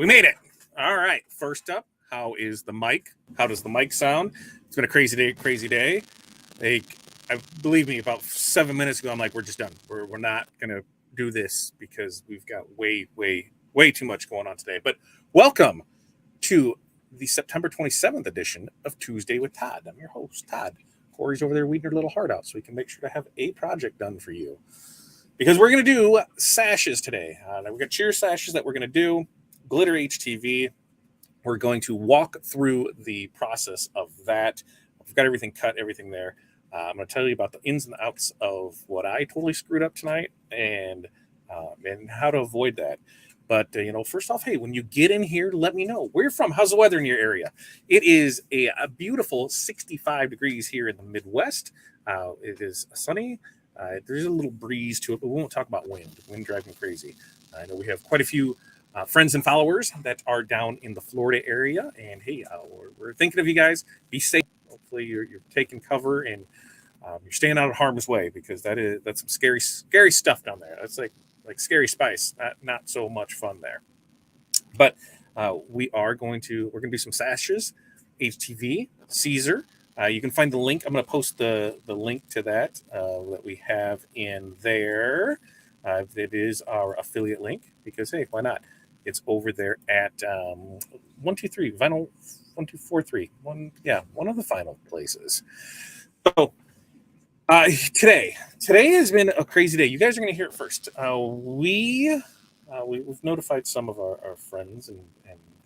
We made it. All right. First up, how is the mic? How does the mic sound? It's been a crazy day. Believe me, about 7 minutes ago, I'm like, we're just done. We're not gonna do this because we've got way too much going on today. But welcome to the September 27th edition of Tuesday with Todd. I'm your host, Todd. Corey's over there weeding her little heart out so we can make sure to have a project done for you. Because we're going to do sashes today. We've got cheer sashes that we're going to do. Glitter HTV. We're going to walk through the process of that. We've got everything cut, everything there. I'm going to tell you about the ins and outs of what I totally screwed up tonight and how to avoid that. But, first off, hey, when you get in here, let me know where you're from. How's the weather in your area? It is a beautiful 65 degrees here in the Midwest. It is sunny. There's a little breeze to it, but we won't talk about wind. Wind drives me crazy. I know we have quite a few friends and followers that are down in the Florida area. And, hey, we're thinking of you guys. Be safe. Hopefully you're taking cover and you're staying out of harm's way because that's some scary stuff down there. That's like Scary Spice. Not so much fun there. But we're going to do some sashes, HTV, Siser. You can find the link. I'm going to post the link to that we have in there. It is our affiliate link because, hey, why not? It's over there at 123 Vinyl 1243. One of the final places. So today has been a crazy day. You guys are going to hear it first. We've notified some of our friends and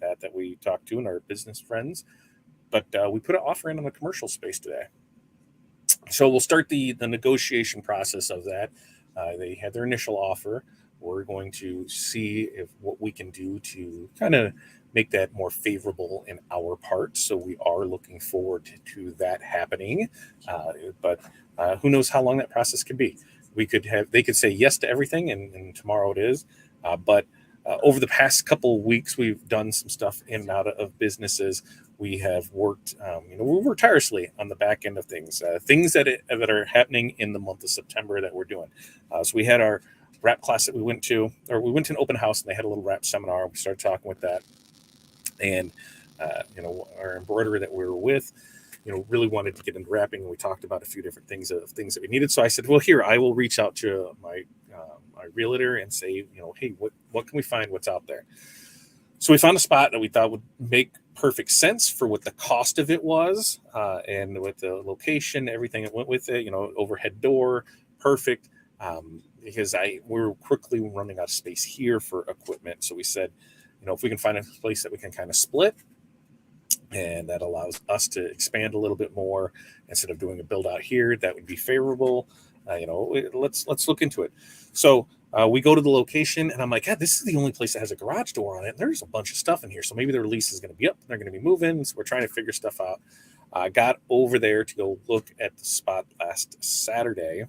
that we talked to and our business friends, but we put an offer in on the commercial space today. So we'll start the negotiation process of that. They had their initial offer. We're going to see what we can do to kind of make that more favorable in our part. So we are looking forward to that happening. But who knows how long that process could be? They could say yes to everything, and tomorrow it is. But over the past couple of weeks, we've done some stuff in and out of businesses. We have worked, we work tirelessly on the back end of things that are happening in the month of September that we're doing. So we had our rap class that we went to an open house and they had a little rap seminar. We started talking with that, and our embroiderer that we were with, really wanted to get into rapping, and we talked about a few different things that we needed. So I said, well, here, I will reach out to my realtor and say, hey, what can we find? What's out there? So we found a spot that we thought would make perfect sense for what the cost of it was, and with the location, everything that went with it. Overhead door, perfect. Because we were quickly running out of space here for equipment. So we said, if we can find a place that we can kind of split, and that allows us to expand a little bit more instead of doing a build out here, that would be favorable. Let's look into it. So we go to the location, and I'm like, God, this is the only place that has a garage door on it. And there's a bunch of stuff in here. So maybe their lease is going to be up. They're going to be moving. So we're trying to figure stuff out. I got over there to go look at the spot last Saturday.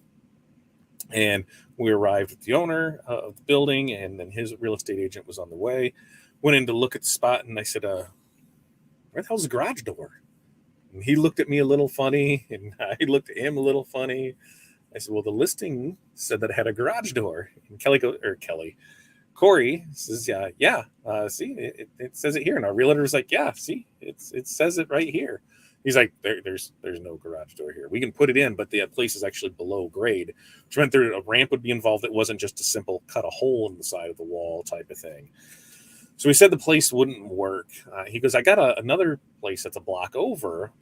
And we arrived at the owner of the building, and then his real estate agent was on the way. Went in to look at the spot, and I said, where the hell's the garage door? And he looked at me a little funny, and I looked at him a little funny. I said, well, the listing said that it had a garage door. And Corey says, see, it says it here. And our realtor was like, yeah, see, it says it right here. He's like, there's no garage door here. We can put it in, but the place is actually below grade, which meant a ramp would be involved. It wasn't just a simple cut a hole in the side of the wall type of thing. So he said the place wouldn't work. He goes, I got another place that's a block over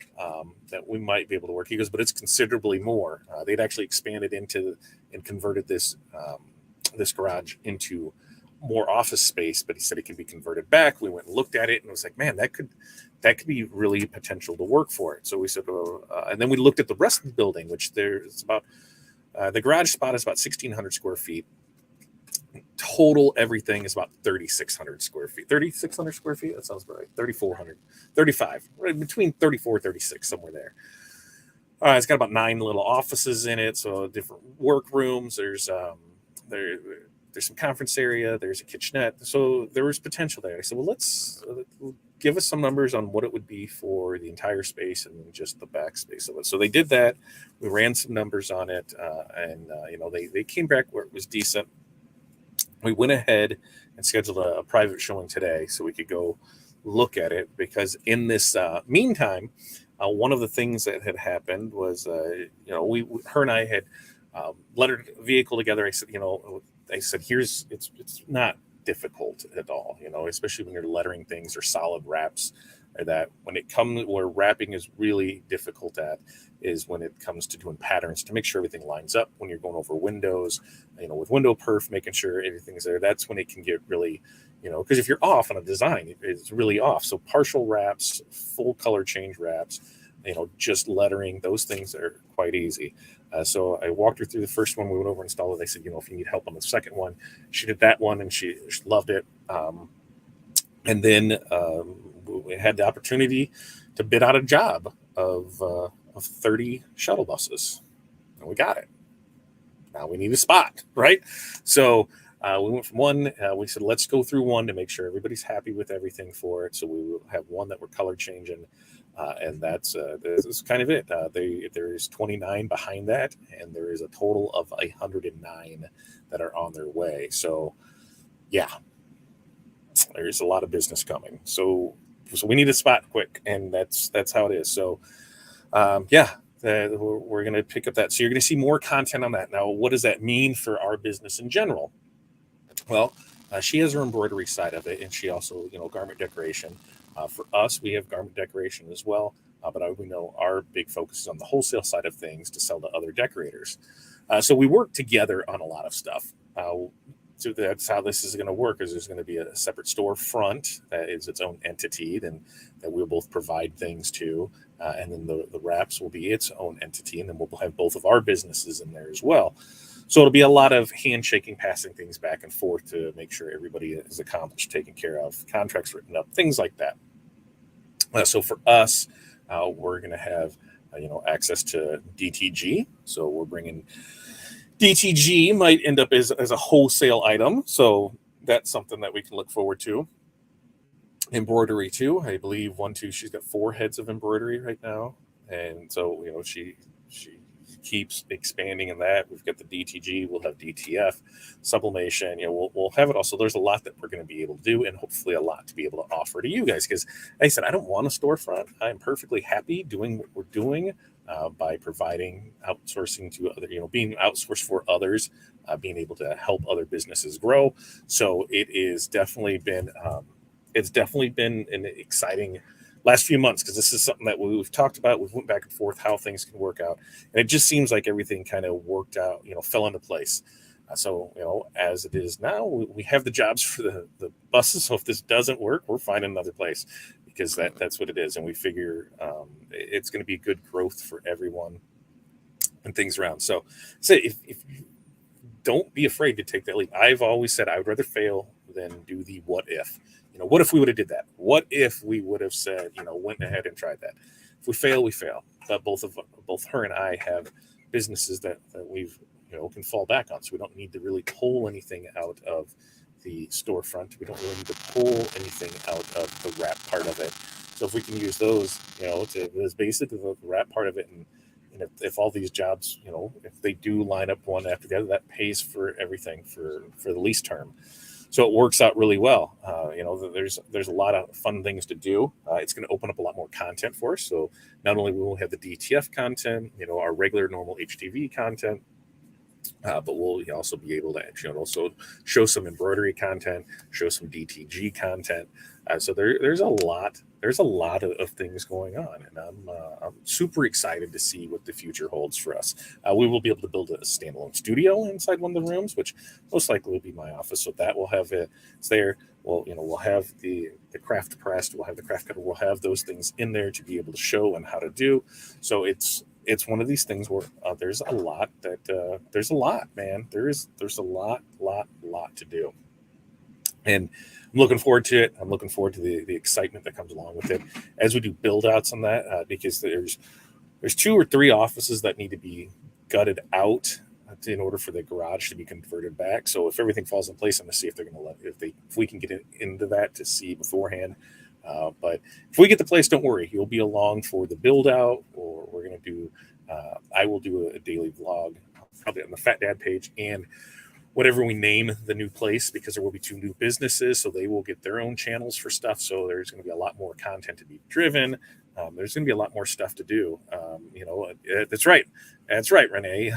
that we might be able to work. He goes, but it's considerably more. They'd actually expanded into and converted this garage into more office space, but he said it could be converted back. We went and looked at it, and it was like, man, that could be really potential to work for it. So we said, and then we looked at the rest of the building, which there's about the garage spot is about 1,600 square feet. Total everything is about 3,600 square feet. 3,600 square feet? That sounds right. 3,400, 35, right between 34, 36, somewhere there. It's got about 9 little offices in it, so different work rooms. There's some conference area. There's a kitchenette. So there was potential there. I said, well, let's give us some numbers on what it would be for the entire space and just the back space of it. So they did that. We ran some numbers on it, and they came back where it was decent. we went ahead and scheduled a private showing today so we could go look at it, because in this meantime, one of the things that had happened was, her and I had lettered a vehicle together. I said, it's not difficult at all, especially when you're lettering things or solid wraps, or that when it comes where wrapping is really difficult at is when it comes to doing patterns to make sure everything lines up when you're going over windows, with window perf, making sure everything's there. That's when it can get really, because if you're off on a design, it's really off. So partial wraps, full color change wraps, just lettering, those things are quite easy. So I walked her through the first one. We went over and installed it. I said, if you need help on the second one, she did that one and she loved it. And then we had the opportunity to bid out a job of 30 shuttle buses, and we got it. Now we need a spot, right? So we went from one. We said, let's go through one to make sure everybody's happy with everything for it. So we will have one that we're color changing, and that's kind of it. There's 29 behind that, and there is a total of 109 that are on their way. So yeah, there's a lot of business coming. So we need a spot quick, and that's how it is. So we're going to pick up that. So you're going to see more content on that. Now, what does that mean for our business in general? Well, she has her embroidery side of it, and she also, garment decoration. For us, we have garment decoration as well, but we know our big focus is on the wholesale side of things to sell to other decorators. So we work together on a lot of stuff. So that's how this is going to work. Is there's going to be a separate storefront that is its own entity, then that we'll both provide things to, and then the wraps will be its own entity, and then we'll have both of our businesses in there as well. So it'll be a lot of handshaking, passing things back and forth to make sure everybody is accomplished, taken care of, contracts written up, things like that. So for us, we're going to have access to DTG. So we're bringing DTG might end up as a wholesale item. So that's something that we can look forward to. Embroidery too. I believe she's got 4 heads of embroidery right now. And so, she keeps expanding in that. We've got the DTG, we'll have DTF, sublimation, we'll have it all. So there's a lot that we're going to be able to do, and hopefully a lot to be able to offer to you guys. Because like I said, I don't want a storefront. I'm perfectly happy doing what we're doing by providing outsourcing to other, being outsourced for others, being able to help other businesses grow. So it is definitely been, an exciting last few months, because this is something that we've talked about. We've went back and forth how things can work out, and it just seems like everything kind of worked out, fell into place. So as it is now, we have the jobs for the buses. So if this doesn't work, we're finding another place, because that's what it is, and we figure it's going to be good growth for everyone and things around. So if don't be afraid to take that leap. I've always said I would rather fail than do the what if. What if we would have did that? What if we would have said, went ahead and tried that? If we fail, we fail. But both her and I have businesses that we've, can fall back on. So we don't need to really pull anything out of the storefront. We don't really need to pull anything out of the wrap part of it. So if we can use those, as basically the wrap part of it, and if all these jobs, if they do line up one after the other, that pays for everything for the lease term. So it works out really well. There's a lot of fun things to do. It's going to open up a lot more content for us. So not only will we have the DTF content, our regular normal HTV content, but we'll also be able to also show some embroidery content, show some DTG content. So there's a lot of things going on, and I'm super excited to see what the future holds for us. We will be able to build a standalone studio inside one of the rooms, which most likely will be my office. So that will have it's there. We'll have the craft press, we'll have the craft cutter, we'll have those things in there to be able to show and how to do. So it's one of these things where there's a lot, man. There's a lot to do. And I'm looking forward to it. I'm looking forward to the excitement that comes along with it as we do build outs on that, because there's 2 or 3 offices that need to be gutted out in order for the garage to be converted back. So if everything falls in place, I'm going to see if they're going to if we can get into that to see beforehand. But if we get the place, don't worry, you'll be along for the build out, or we're going to do, I will do a daily vlog, probably on the Fat Dad page, and whatever we name the new place, because there will be 2 new businesses, so they will get their own channels for stuff. So there's going to be a lot more content to be driven. There's going to be a lot more stuff to do. That's right. That's right, Renee.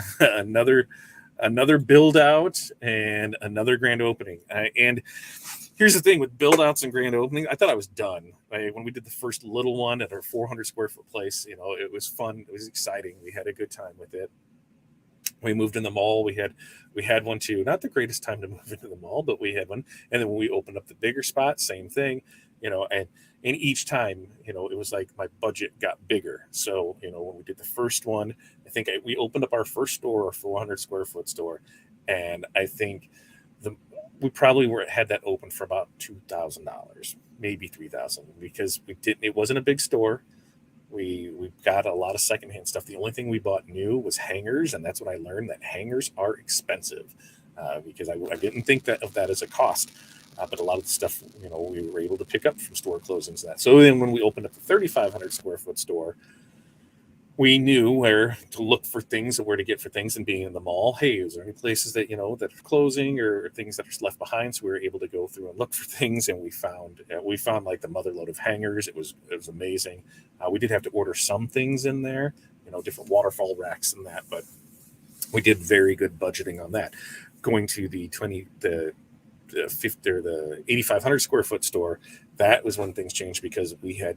another build out and another grand opening. And here's the thing with build outs and grand opening. I thought I was done when we did the first little one at our 400 square foot place. It was fun. It was exciting. We had a good time with it. We moved in the mall. We had one too. Not the greatest time to move into the mall, but we had one. And then when we opened up the bigger spot, same thing. And each time, it was like my budget got bigger. So, when we did the first one, I think we opened up our first store, a 400 square foot store, and I think we probably had that open for about $2,000, maybe $3,000, because it wasn't a big store. We got a lot of secondhand stuff. The only thing we bought new was hangers, and that's what I learned, that hangers are expensive, because I didn't think of that as a cost. But a lot of the stuff, we were able to pick up from store closings. So then when we opened up the 3,500 square foot store, we knew where to look for things and where to get for things. And being in the mall, hey, is there any places that that are closing or things that are left behind? So we were able to go through and look for things, and we found like the mother load of hangers. It was amazing. We did have to order some things in there, different waterfall racks and that, but we did very good budgeting on that. Going to the 8,500 square foot store, that was when things changed, because we had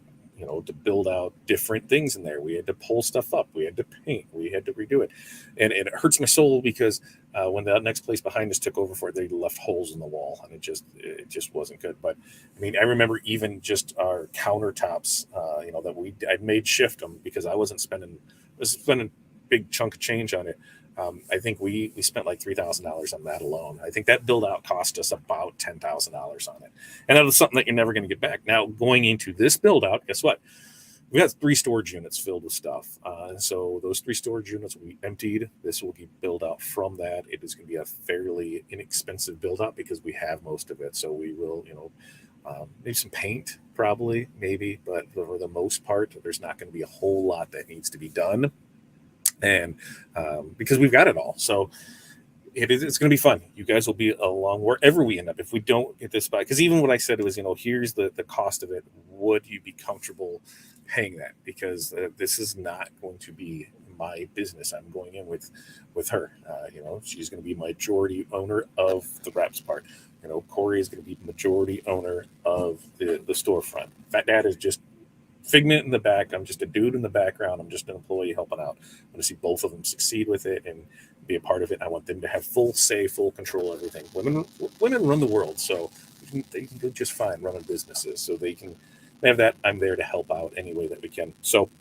to build out different things in there. We had to pull stuff up. We had to paint. We had to redo it. And it hurts my soul, because when the next place behind us took over for it, they left holes in the wall, and it just wasn't good. But I mean, I remember even just our countertops, that I made shift them, because I was spending a big chunk of change on it. I think we spent like $3,000 on that alone. I think that build out cost us about $10,000 on it. And that was something that you're never going to get back. Now, going into this build out, guess what? We got 3 storage units filled with stuff. So those 3 storage units will be emptied. This will be build out from that. It is going to be a fairly inexpensive build out, because we have most of it. So we will, maybe some paint, probably, maybe. But for the most part, there's not going to be a whole lot that needs to be done. And because we've got it all. So it's going to be fun. You guys will be along wherever we end up. If we don't get this spot, because even what I said was, here's the cost of it. Would you be comfortable paying that? Because this is not going to be my business. I'm going in with her. She's going to be majority owner of the wraps part. Corey is going to be majority owner of the storefront. Fat Dad is just figment in the back. I'm just a dude in the background. I'm just an employee helping out. I want to see both of them succeed with it and be a part of it. I want them to have full say, full control, everything. Women run the world, so they can do just fine running businesses. So they have that. I'm there to help out any way that we can. So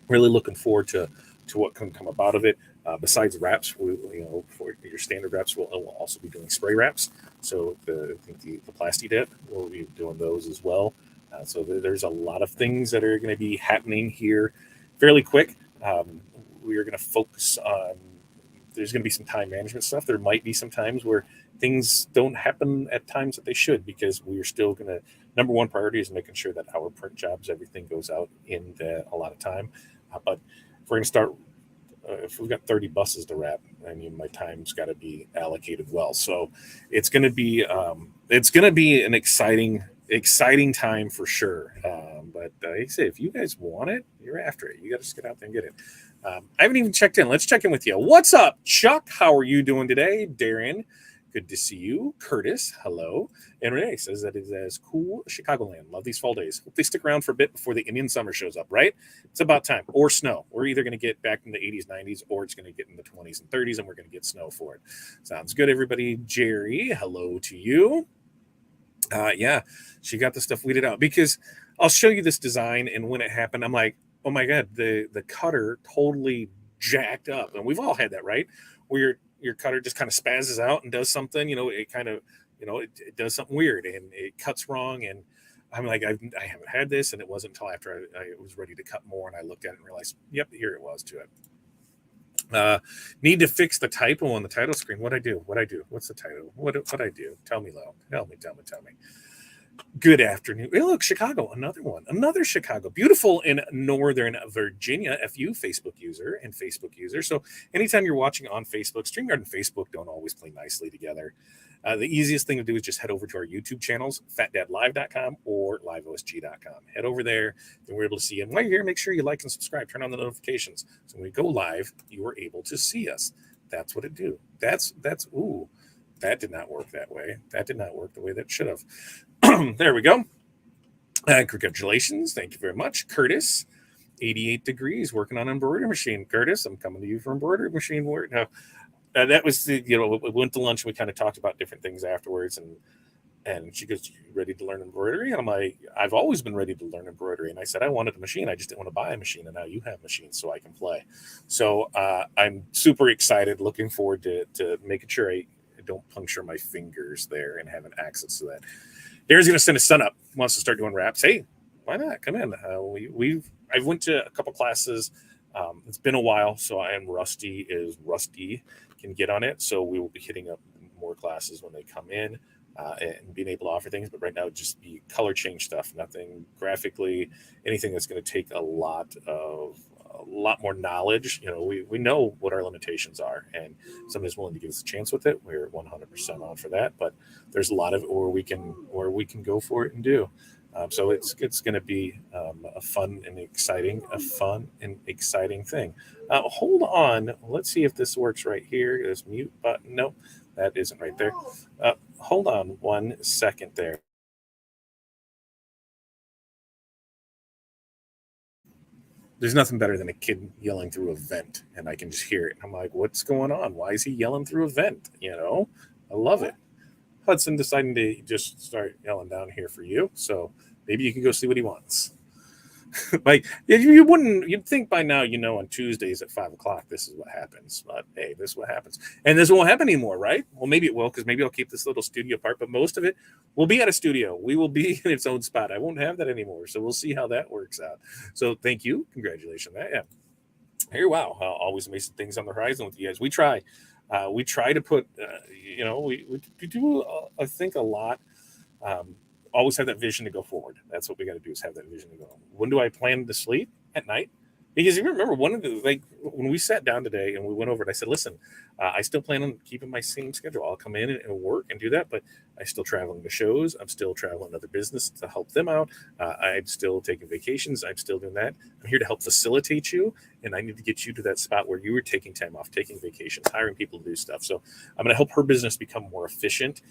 really looking forward to what can come about of it. Besides wraps, for your standard wraps, we'll also be doing spray wraps. So the Plasti Dip, we'll be doing those as well. So there's a lot of things that are going to be happening here fairly quick. We are going to focus on, there's going to be some time management stuff. There might be some times where things don't happen at times that they should, because we are still going to, number one priority is making sure that our print jobs, everything goes out in a lot of time. But if we're going to start, if we've got 30 buses to wrap, I mean, my time's got to be allocated well. So it's going to be an exciting time for sure. But like I say, if you guys want it, you're after it. You got to just get out there and get it. I haven't even checked in. Let's check in with you. What's up, Chuck? How are you doing today? Darren, good to see you. Curtis, hello. And Renee says that it is cool Chicagoland. Love these fall days. Hope they stick around for a bit before the Indian summer shows up, right? It's about time. Or snow. We're either going to get back in the 80s, 90s, or it's going to get in the 20s and 30s, and we're going to get snow for it. Sounds good, everybody. Jerry, hello to you. Yeah, she got the stuff weeded out, because I'll show you this design, and when it happened, I'm like, oh my God, the cutter totally jacked up. And we've all had that, right? Where your cutter just kind of spazzes out and does something, it kind of, it does something weird and it cuts wrong. And I'm like, I haven't had this. And it wasn't until after I was ready to cut more and I looked at it and realized, yep, here it was to it. Need to fix the typo on the title screen. What I do? What's the title? What I do? Tell me, Lo. Tell me. Good afternoon. Hey, look, Chicago, another one, another Chicago. Beautiful in Northern Virginia, FU Facebook user and Facebook user. So anytime you're watching on Facebook, StreamYard and Facebook don't always play nicely together. The easiest thing to do is just head over to our YouTube channels, fatdadlive.com or liveosg.com. Head over there, and we're able to see you. And while you're here, make sure you like and subscribe. Turn on the notifications. So when we go live, you are able to see us. That's what it do. Ooh, that did not work that way. That did not work the way that should have. There we go. Congratulations. Thank you very much. Curtis, 88 degrees, working on an embroidery machine. Curtis, I'm coming to you for embroidery machine work. Now, that was we went to lunch and we kind of talked about different things afterwards. And she goes, "You ready to learn embroidery?" And I'm like, "I've always been ready to learn embroidery." And I said, "I wanted a machine. I just didn't want to buy a machine. And now you have machines so I can play." So I'm super excited, looking forward to making sure I don't puncture my fingers there and having access to that. Darren's going to send his son up. He wants to start doing raps. Hey, why not? Come in. I went to a couple classes. It's been a while, so I am rusty as rusty can get on it. So we will be hitting up more classes when they come in and being able to offer things. But right now, just be color change stuff, nothing graphically, anything that's going to take a lot more knowledge. We know what our limitations are, and somebody's willing to give us a chance with it. We're 100% on for that. But there's a lot of where we can go for it and do. So it's going to be a fun and exciting thing. Hold on, let's see if this works right here. This mute button. Nope, that isn't right there. Hold on 1 second there. There's nothing better than a kid yelling through a vent, and I can just hear it. I'm like, what's going on? Why is he yelling through a vent? I love it. Hudson deciding to just start yelling down here for you. So maybe you can go see what he wants. Like you'd think by now, on Tuesdays at 5 o'clock, this is what happens. But hey, this is what happens. And this won't happen anymore, right? Well, maybe it will, because maybe I'll keep this little studio part, but most of it will be at a studio. We will be in its own spot. I won't have that anymore. So we'll see how that works out. So thank you. Congratulations on that. Yeah. Here, wow. Always amazing things on the horizon with you guys. We try to put, we do, I think, a lot. Always have that vision to go forward. That's what we got to do, is have that vision to go. When do I plan to sleep? At night. Because you remember one of the, when we sat down today and we went over it, I said, listen, I still plan on keeping my same schedule. I'll come in and work and do that, but I'm still traveling to shows. I'm still traveling to other business to help them out. I'm still taking vacations. I'm still doing that. I'm here to help facilitate you, and I need to get you to that spot where you were taking time off, taking vacations, hiring people to do stuff. So I'm going to help her business become more efficient,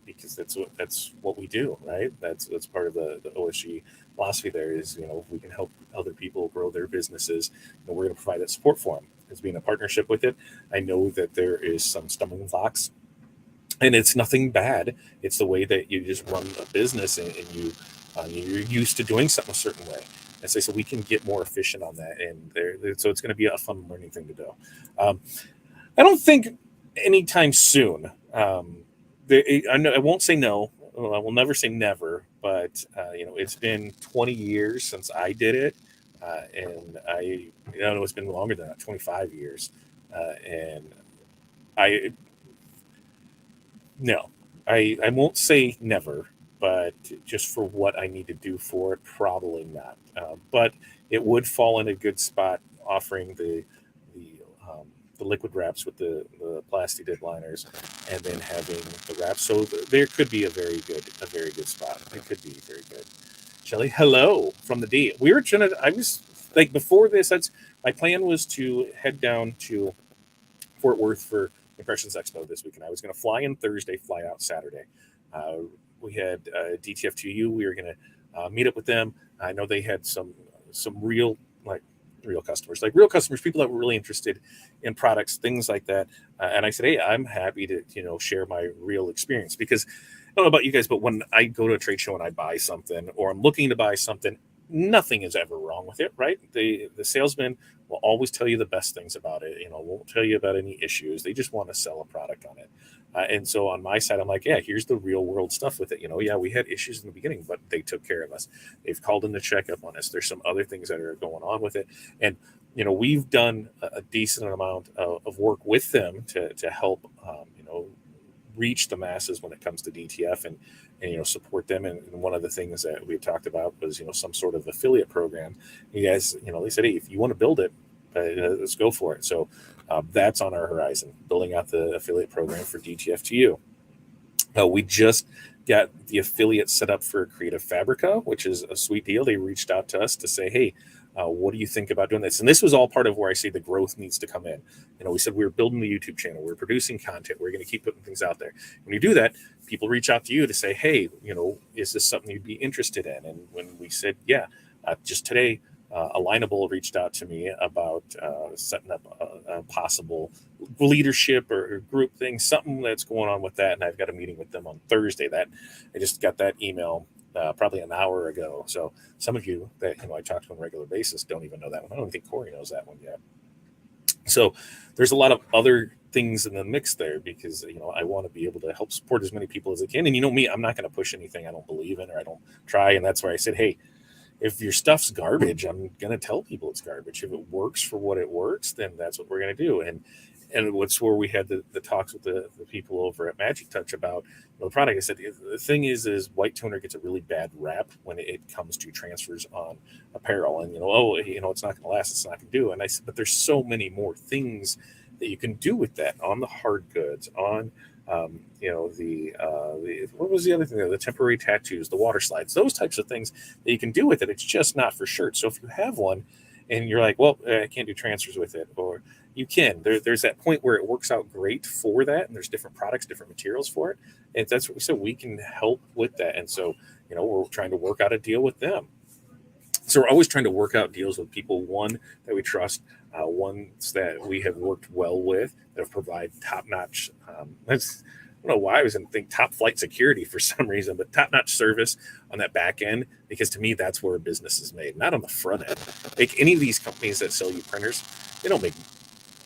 because that's what we do, right? That's part of the OSG philosophy. There is, if we can help other people grow their businesses, we're going to provide that support for them. As being a partnership with it, I know that there is some stumbling blocks, and it's nothing bad. It's the way that you just run a business, and you're used to doing something a certain way. And so we can get more efficient on that, and so it's going to be a fun learning thing to do. I don't think anytime soon. I won't say no. I will never say never, but it's been 20 years since I did it, and I know it's been longer than that, 25 years, and I no, I won't say never, but just for what I need to do for it, probably not. But it would fall in a good spot, offering the um, the liquid wraps with the plastic dip liners, and then having the wraps. So there could be a very good spot. It could be very good. Shelly, hello from the D. We were trying to. I was like, before this. My plan was to head down to Fort Worth for Impressions Expo this weekend. I was going to fly in Thursday, fly out Saturday. We had DTF2U. We were going to meet up with them. I know they had some real customers, people that were really interested in products, things like that. And I said, hey, I'm happy to share my real experience, because I don't know about you guys, but when I go to a trade show and I buy something, or I'm looking to buy something, nothing is ever wrong with it, right? The salesman will always tell you the best things about it. Won't tell you about any issues. They just want to sell a product on it. And so on my side, I'm like, yeah, here's the real world stuff with it. Yeah, we had issues in the beginning, but they took care of us. They've called in to check up on us. There's some other things that are going on with it. And, we've done a decent amount of work with them to help, reach the masses when it comes to DTF and support them. And one of the things that we talked about was some sort of affiliate program. You guys, they said, hey, if you want to build it, let's go for it. So that's on our horizon, building out the affiliate program for DTF2U. We just got the affiliate set up for Creative Fabrica, which is a sweet deal. They reached out to us to say, hey, what do you think about doing this? And this was all part of where I say the growth needs to come in. We said we were building the YouTube channel, we're producing content, we're going to keep putting things out there. When you do that, people reach out to you to say, hey, is this something you'd be interested in? And when we said, yeah, just today, Alignable reached out to me about setting up a possible leadership or group thing, something that's going on with that. And I've got a meeting with them on Thursday. That I just got that email probably an hour ago. So some of you that I talk to on a regular basis don't even know that one. I don't think Corey knows that one yet. So there's a lot of other things in the mix there because I want to be able to help support as many people as I can. And me, I'm not going to push anything I don't believe in or I don't try. And that's why I said, hey, if your stuff's garbage, I'm going to tell people it's garbage. If it works for what it works, then that's what we're going to do. And what's where we had the talks with the people over at Magic Touch about the product. I said, the thing is white toner gets a really bad rap when it comes to transfers on apparel. And, it's not going to last. It's not going to do. And I said, but there's so many more things that you can do with that on the hard goods, on what was the other thing there? The temporary tattoos, the water slides, those types of things that you can do with it. It's just not for shirts. So if you have one and you're like, well, I can't do transfers with it, or you can, there's that point where it works out great for that. And there's different products, different materials for it. And that's what we said, we can help with that. And so, we're trying to work out a deal with them. So we're always trying to work out deals with people, one, that we trust, ones that we have worked well with, that provide top-notch, I don't know why I was going to think top flight security for some reason, but top-notch service on that back end, because to me, that's where a business is made, not on the front end. Like any of these companies that sell you printers, they don't make,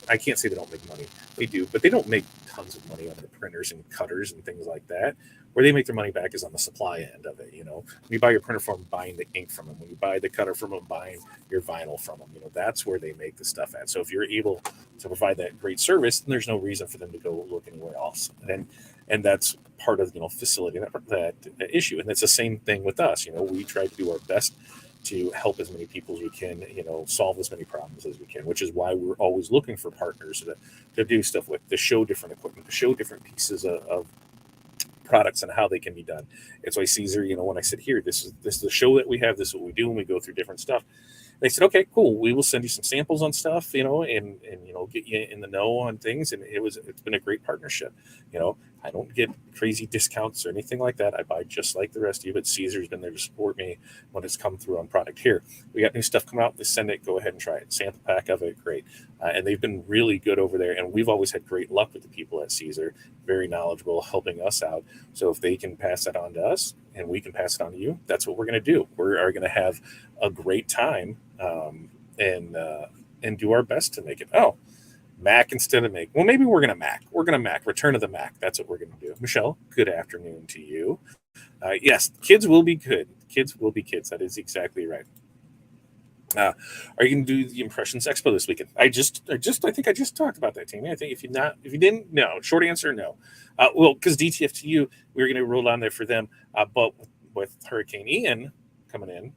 I can't say they don't make money. They do, but they don't make tons of money on their printers and cutters and things like that. Where they make their money back is on the supply end of it. When you buy your printer from them, buying the ink from them. When you buy the cutter from them, buying your vinyl from them. That's where they make the stuff at. So if you're able to provide that great service, then there's no reason for them to go look anywhere else. And that's part of facilitating that issue. And it's the same thing with us. We try to do our best to help as many people as we can, solve as many problems as we can, which is why we're always looking for partners to do stuff with, to show different equipment, to show different pieces of products and how they can be done. It's why Siser, when I sit here, this is the show that we have, this is what we do, and we go through different stuff. They said, okay, cool. We will send you some samples on stuff, and get you in the know on things. And it's been a great partnership. I don't get crazy discounts or anything like that. I buy just like the rest of you, but Caesar's been there to support me when it's come through on product here. We got new stuff come out. They send it, go ahead and try it. Sample pack of it, great. And they've been really good over there. And we've always had great luck with the people at Siser, very knowledgeable, helping us out. So if they can pass that on to us and we can pass it on to you, that's what we're going to do. We are going to have a great time and do our best to make it. Oh, Mac instead of Make. Well, maybe we're going to Mac. We're going to Mac. Return of the Mac. That's what we're going to do. Michelle, good afternoon to you. Yes, kids will be good. Kids will be kids. That is exactly right. Are you going to do the Impressions Expo this weekend? I think I just talked about that, Tammy. I think if you didn't, no. Short answer, no. Well, because DTF2U, we were going to roll down there for them, but with Hurricane Ian coming in,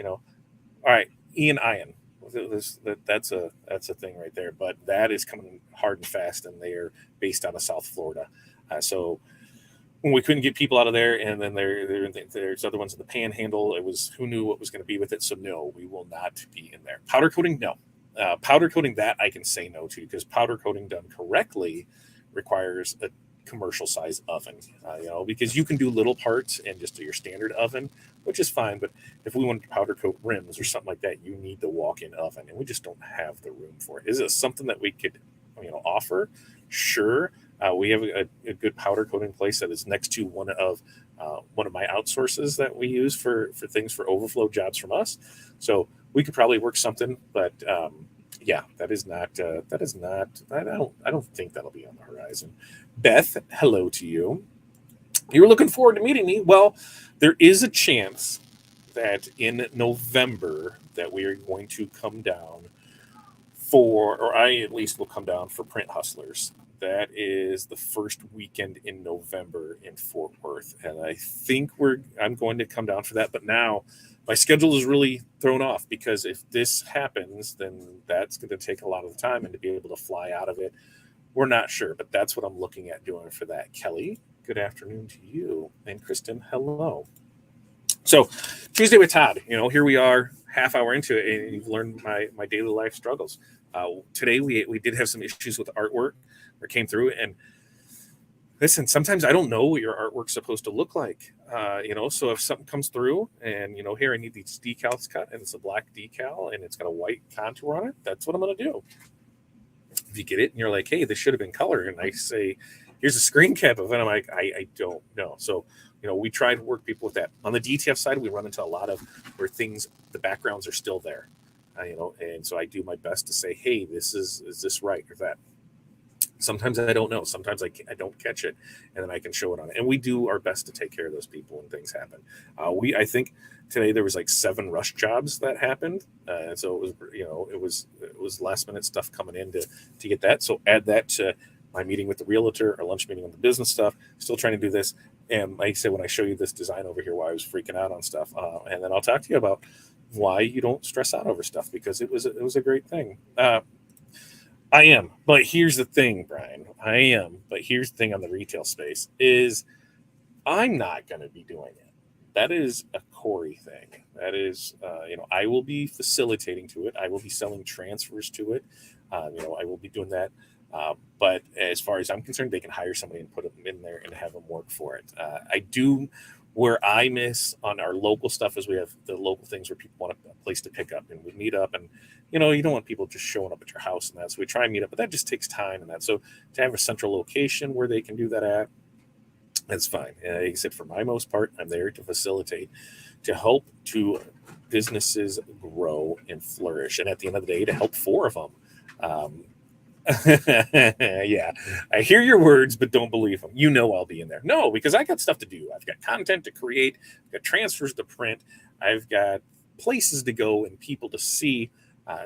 all right, Ian. That's a thing right there. But that is coming hard and fast, and they are based out of South Florida. So when we couldn't get people out of there, and then there's other ones in the Panhandle, it was who knew what was going to be with it. So no, we will not be in there. Powder coating, no. Powder coating, that I can say no to, because powder coating done correctly requires a commercial size oven, because you can do little parts in just your standard oven, which is fine. But if we want to powder coat rims or something like that, you need the walk-in oven, and we just don't have the room for it. Is it something that we could, offer? Sure. We have a good powder coating place that is next to one of my outsources that we use for things for overflow jobs from us. So we could probably work something, but yeah, that is not. I don't think that'll be on the horizon. Beth, hello to you. You're looking forward to meeting me. Well, there is a chance that in November that we are going to come down or I at least will come down for Print Hustlers. That is the first weekend in November in Fort Worth, and I think I'm going to come down for that. But now my schedule is really thrown off because if this happens, then that's going to take a lot of the time, and to be able to fly out of it, we're not sure. But that's what I'm looking at doing for that. Kelly, good afternoon to you, and Kristen, hello. So Tuesday with Todd, here we are, half hour into it, and you've learned my daily life struggles. Today we did have some issues with artwork that came through, and listen, sometimes I don't know what your artwork's supposed to look like. So if something comes through and here I need these decals cut, and it's a black decal and it's got a white contour on it, that's what I'm gonna do. If you get it and you're like, hey, this should have been colored, and I say, here's a screen cap of it, I'm like, I don't know. So we try to work people with that. On the DTF side, we run into a lot of where the backgrounds are still there, and so I do my best to say, hey, is this right or that. Sometimes I don't know. Sometimes I don't catch it, and then I can show it on it. And we do our best to take care of those people when things happen. I think today there was like 7 rush jobs that happened, so it was last minute stuff coming in to get that. So add that to my meeting with the realtor, our lunch meeting on the business stuff. Still trying to do this, and like I said, when I show you this design over here, why I was freaking out on stuff, and then I'll talk to you about why you don't stress out over stuff, because it was a great thing. I am, but here's the thing, Brian. But here's the thing on the retail space is I'm not going to be doing it. That is a Corey thing. That is, I will be facilitating to it. I will be selling transfers to it. I will be doing that. But as far as I'm concerned, they can hire somebody and put them in there and have them work for it. I do. Where I miss on our local stuff is we have the local things where people want a place to pick up, and we meet up, and you don't want people just showing up at your house and that. So we try and meet up, but that just takes time and that. So to have a central location where they can do that at, that's fine. Except for my most part, I'm there to facilitate, to help to businesses grow and flourish, and at the end of the day, to help 4 of them. Yeah, I hear your words, but don't believe them. I'll be in there. No, because I got stuff to do. I've got content to create. I've got transfers to print. I've got places to go and people to see.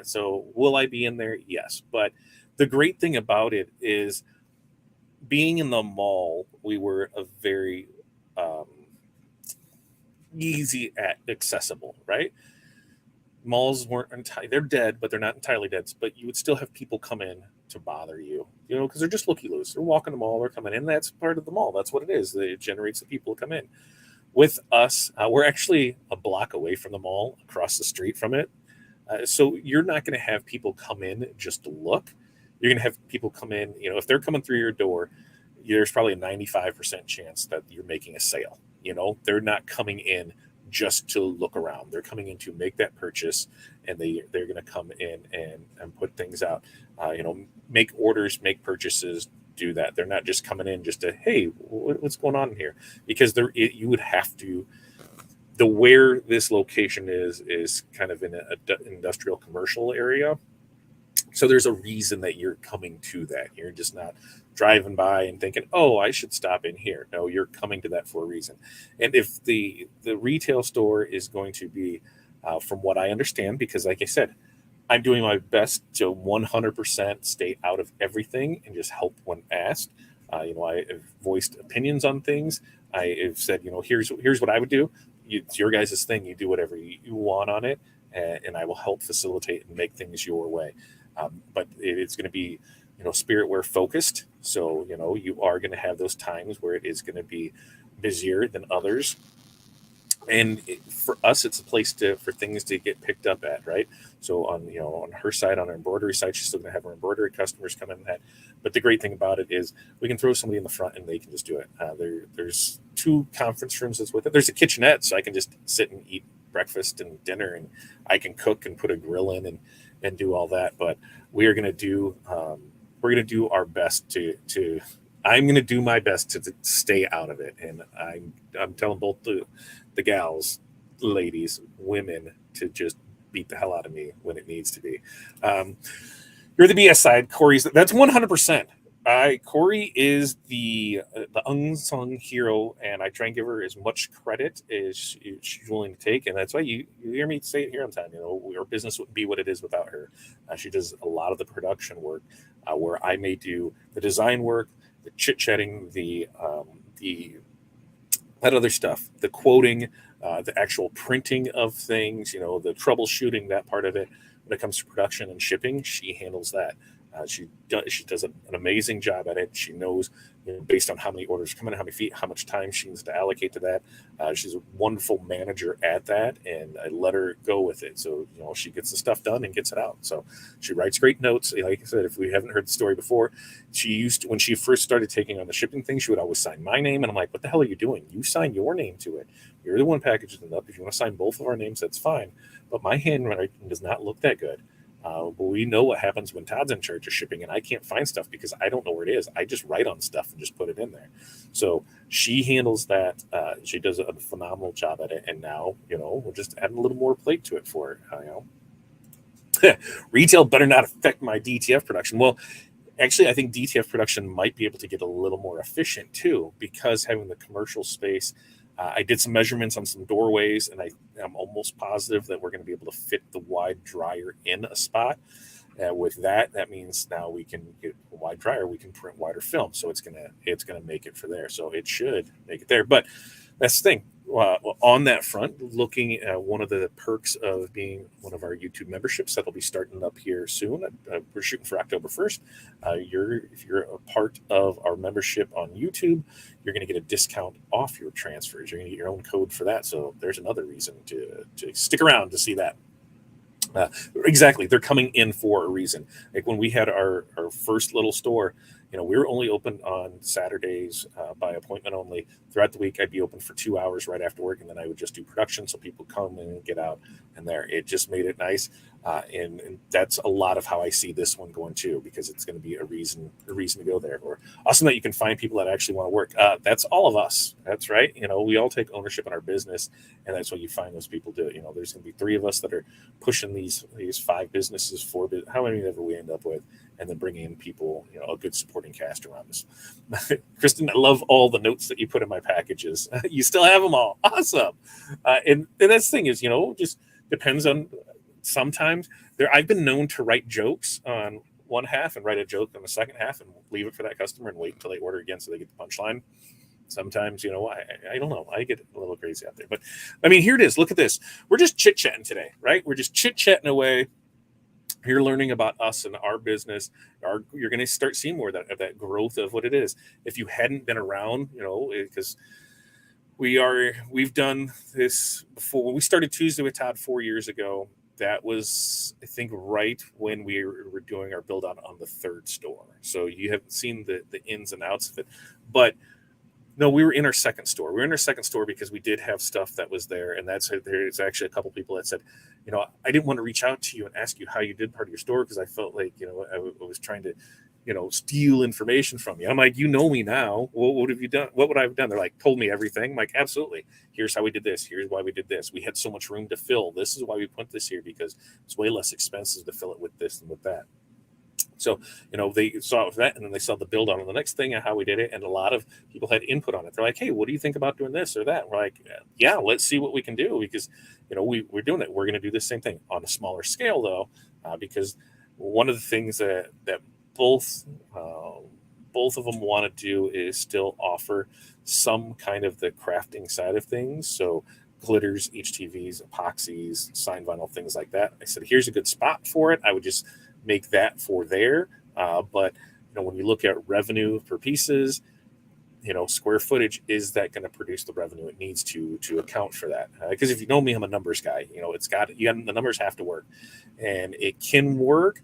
So will I be in there? Yes. But the great thing about it is being in the mall, we were a very easy accessible, right? Malls weren't entirely, they're dead, but they're not entirely dead. But you would still have people come in to bother you, because they're just looky loos. They're walking the mall, they're coming in. That's part of the mall. That's what it is. It generates the people to come in. With us, we're actually a block away from the mall, across the street from it. So you're not going to have people come in just to look. You're going to have people come in, if they're coming through your door, there's probably a 95% chance that you're making a sale. They're not coming in just to look around. They're coming in to make that purchase, and they're going to come in and put things out, make orders, make purchases, do that. They're not just coming in just to, hey, what's going on in here? Because you would have to, where this location is kind of in an industrial commercial area. So there's a reason that you're coming to that. You're just not driving by and thinking, oh, I should stop in here. No, you're coming to that for a reason. And if the retail store is going to be, from what I understand, because like I said, I'm doing my best to 100% stay out of everything and just help when asked. I have voiced opinions on things. I have said, here's what I would do. It's your guys' thing. You do whatever you want on it, and I will help facilitate and make things your way. But it's going to be, spirit wear focused. So, you are going to have those times where it is going to be busier than others. And for us, it's a place for things to get picked up at, right? So on her side, on her embroidery side, she's still going to have her embroidery customers come in that. But the great thing about it is we can throw somebody in the front and they can just do it. There's 2 conference rooms that's with it. There's a kitchenette, so I can just sit and eat breakfast and dinner, and I can cook and put a grill in and do all that. But we are going to do our best to I'm going to do my best to stay out of it. And I'm telling both the gals, ladies, women, to just beat the hell out of me when it needs to be. You're the BS side. That's 100%. Corey is the unsung hero, and I try and give her as much credit as she's willing to take, and that's why you hear me say it here on time. Our business wouldn't be what it is without her. She does a lot of the production work. where I may do the design work, the chit-chatting, the that other stuff, the quoting, the actual printing of things, the troubleshooting, that part of it. When it comes to production and shipping, she handles that. She does an amazing job at it. She knows, based on how many orders come in, how many feet, how much time she needs to allocate to that. She's a wonderful manager at that, and I let her go with it. So she gets the stuff done and gets it out. So she writes great notes. Like I said, if we haven't heard the story before, when she first started taking on the shipping thing, she would always sign my name, and I'm like, what the hell are you doing? You sign your name to it. You're the one packaging it up. If you want to sign both of our names, that's fine. But my handwriting does not look that good. But we know what happens when Todd's in charge of shipping, and I can't find stuff because I don't know where it is. I just write on stuff and just put it in there. So she handles that. She does a phenomenal job at it, and now we're just adding a little more plate to it for her. Retail better not affect my DTF production. Well, actually, I think DTF production might be able to get a little more efficient too, because having the commercial space. I did some measurements on some doorways, and I'm almost positive that we're going to be able to fit the wide dryer in a spot. With that means now we can get a wide dryer. We can print wider film, so it's gonna make it for there. So it should make it there. But that's the thing. On that front, looking at one of the perks of being one of our YouTube memberships that'll be starting up here soon. We're shooting for October 1st. If you're a part of our membership on YouTube, you're going to get a discount off your transfers. You're going to get your own code for that. So there's another reason to stick around to see that. Exactly. They're coming in for a reason. Like when we had our first little store, we were only open on Saturdays by appointment only. Throughout the week, I'd be open for 2 hours right after work, and then I would just do production so people come in and get out. And it just made it nice. And that's a lot of how I see this one going too, because it's going to be a reason to go there. Or awesome that you can find people that actually want to work. That's all of us. That's right. We all take ownership in our business, and that's what you find those people do. There's going to be 3 of us that are pushing these 5 businesses, 4, how many ever we end up with, and then bringing in people, a good supporting cast around us. Kristen, I love all the notes that you put in my packages. You still have them all. Awesome. And that's the thing is, just depends on. Sometimes I've been known to write jokes on one half and write a joke on the second half and leave it for that customer and wait until they order again so they get the punchline. Sometimes, I don't know. I get a little crazy out there. But, here it is. Look at this. We're just chit-chatting today, right? We're just chit-chatting away. You're learning about us and our business. You're going to start seeing more of that growth of what it is. If you hadn't been around, because we've done this before. When we started Tuesday with Todd 4 years ago, that was, I think, right when we were doing our build out on the 3rd store. So you haven't seen the ins and outs of it. But no, we were in our 2nd store. We were in our 2nd store because we did have stuff that was there. And there's actually a couple people that said, I didn't want to reach out to you and ask you how you did part of your store because I felt like, I was trying to, steal information from you. I'm like, me now. What have you done? What would I have done? They're like, told me everything. I'm like, absolutely. Here's how we did this. Here's why we did this. We had so much room to fill. This is why we put this here because it's way less expensive to fill it with this than with that. So, they saw that and then they saw the build on the next thing and how we did it. And a lot of people had input on it. They're like, hey, what do you think about doing this or that? And we're like, yeah, let's see what we can do because, we're doing it. We're going to do the same thing on a smaller scale though, because one of the things that both of them want to do is still offer some kind of the crafting side of things. So glitters, HTVs, epoxies, sign vinyl, things like that. I said, here's a good spot for it. I would just make that for there. But when you look at revenue per pieces, square footage, is that going to produce the revenue it needs to account for that? Because if you know me, I'm a numbers guy. The numbers have to work, and it can work.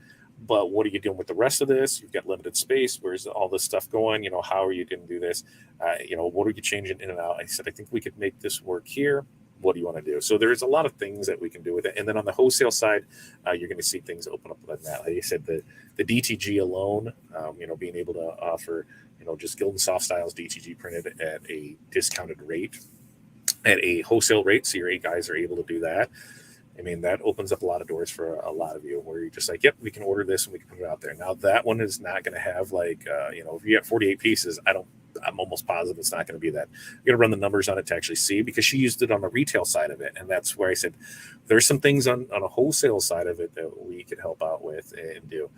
But what are you doing with the rest of this? You've got limited space. Where's all this stuff going? How are you going to do this? What are you changing in and out? I said, I think we could make this work here. What do you want to do? So there's a lot of things that we can do with it. And then on the wholesale side, you're going to see things open up like that. Like I said, the DTG alone, being able to offer, just Gildan Soft Styles DTG printed at a discounted rate, at a wholesale rate. So your 8 guys are able to do that. That opens up a lot of doors for a lot of you where you're just like, yep, we can order this and we can put it out there. Now that one is not going to have if you get 48 pieces, I'm almost positive it's not going to be that. You're going to run the numbers on it to actually see because she used it on the retail side of it. And that's where I said, there's some things on a wholesale side of it that we could help out with and do.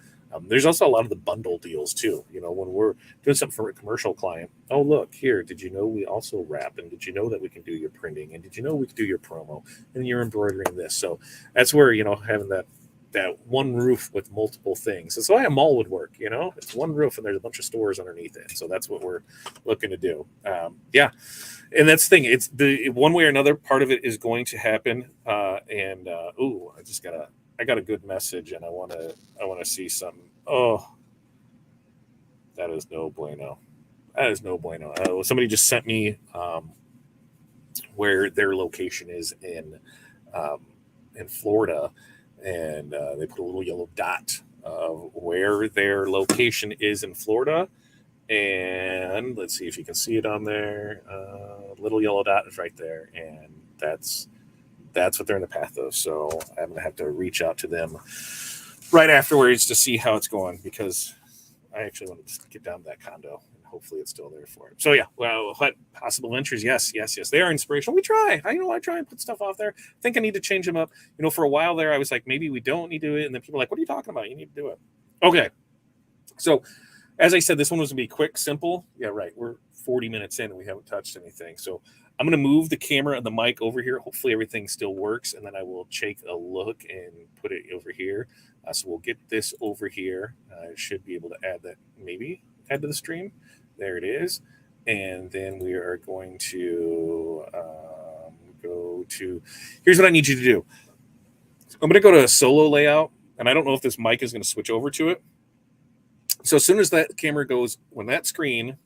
There's also a lot of the bundle deals too. When we're doing something for a commercial client, oh look here, did you know we also wrap, and did you know that we can do your printing, and did you know we can do your promo, and you're embroidering this. So that's where having that one roof with multiple things. That's why a mall would work. It's one roof and there's a bunch of stores underneath it. So that's what we're looking to do. Yeah, and that's the thing. It's the one way or another. Part of it is going to happen. I got a good message, and I want to see something. Oh, that is no bueno. That is no bueno. Somebody just sent me where their location is in Florida, and they put a little yellow dot of where their location is in Florida. And let's see if you can see it on there. Little yellow dot is right there, and that's what they're in the path of. So I'm gonna have to reach out to them right afterwards to see how it's going, because I actually want to just get down to that condo, and hopefully it's still there for it. So yeah, well, what possible ventures? Yes, they are inspirational. We try. I try and put stuff off there. I think I need to change them up. For a while there, I was like, maybe we don't need to do it, and then people are like, what are you talking about? You need to do it. Okay, so as I said, this one was gonna be quick, simple. Yeah, right. We're 40 minutes in and we haven't touched anything. So I'm going to move the camera and the mic over here. Hopefully everything still works. And then I will take a look and put it over here. So we'll get this over here. I should be able to add to the stream. There it is. And then we are going to go to, here's what I need you to do. I'm going to go to a solo layout, and I don't know if this mic is going to switch over to it. So as soon as that camera goes, when that screen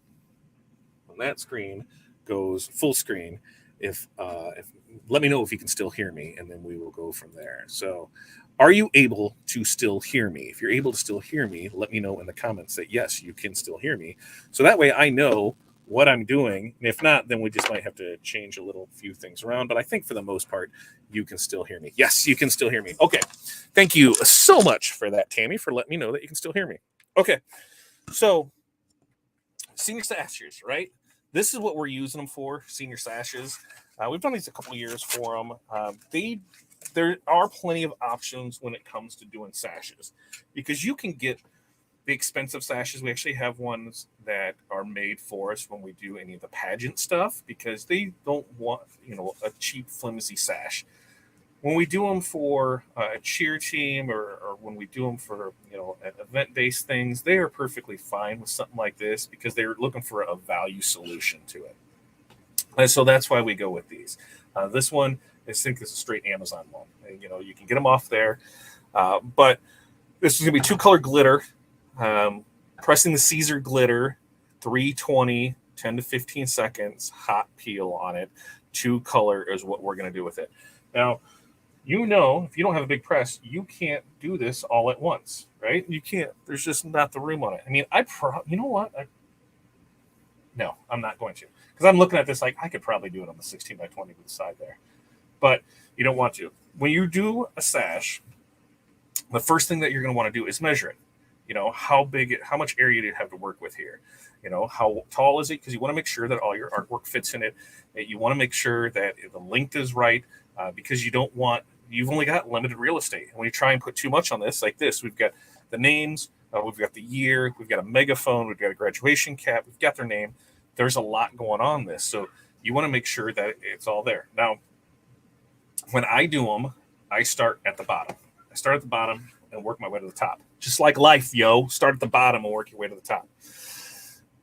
goes full screen, if let me know if you can still hear me, and then we will go from there. So are you able to still hear me? If you're able to still hear me, let me know in the comments that yes, you can still hear me. So that way I know what I'm doing. And if not, then we just might have to change a few things around. But I think for the most part, you can still hear me. Yes, you can still hear me. Okay. Thank you so much for that, Tammy, for letting me know that you can still hear me. Okay. So senior sashes, right? This is what we're using them for, senior sashes. We've done these a couple of years for them. There are plenty of options when it comes to doing sashes, because you can get the expensive sashes. We actually have ones that are made for us when we do any of the pageant stuff, because they don't want, a cheap, flimsy sash. When we do them for a cheer team, or when we do them for event-based things, they are perfectly fine with something like this, because they're looking for a value solution to it. And so that's why we go with these. This one, I think, is a straight Amazon one. And, you can get them off there, but this is going to be 2-color glitter. Pressing the Siser Glitter 320, 10 to 15 seconds, hot peel on it. 2-color is what we're going to do with it. Now, if you don't have a big press, you can't do this all at once, right? You can't. There's just not the room on it. I mean, you know what? No, I'm not going to, because I'm looking at this like I could probably do it on the 16 by 20 with the side there, but you don't want to. When you do a sash, the first thing that you're going to want to do is measure it. How much area do you have to work with here? How tall is it? Because you want to make sure that all your artwork fits in it. You want to make sure that the length is right, because you've only got limited real estate. And when you try and put too much on this, like this, we've got the names, we've got the year, we've got a megaphone, we've got a graduation cap, we've got their name. There's a lot going on this. So you want to make sure that it's all there. Now, when I do them, I start at the bottom. I start at the bottom and work my way to the top. Just like life, yo. Start at the bottom and work your way to the top.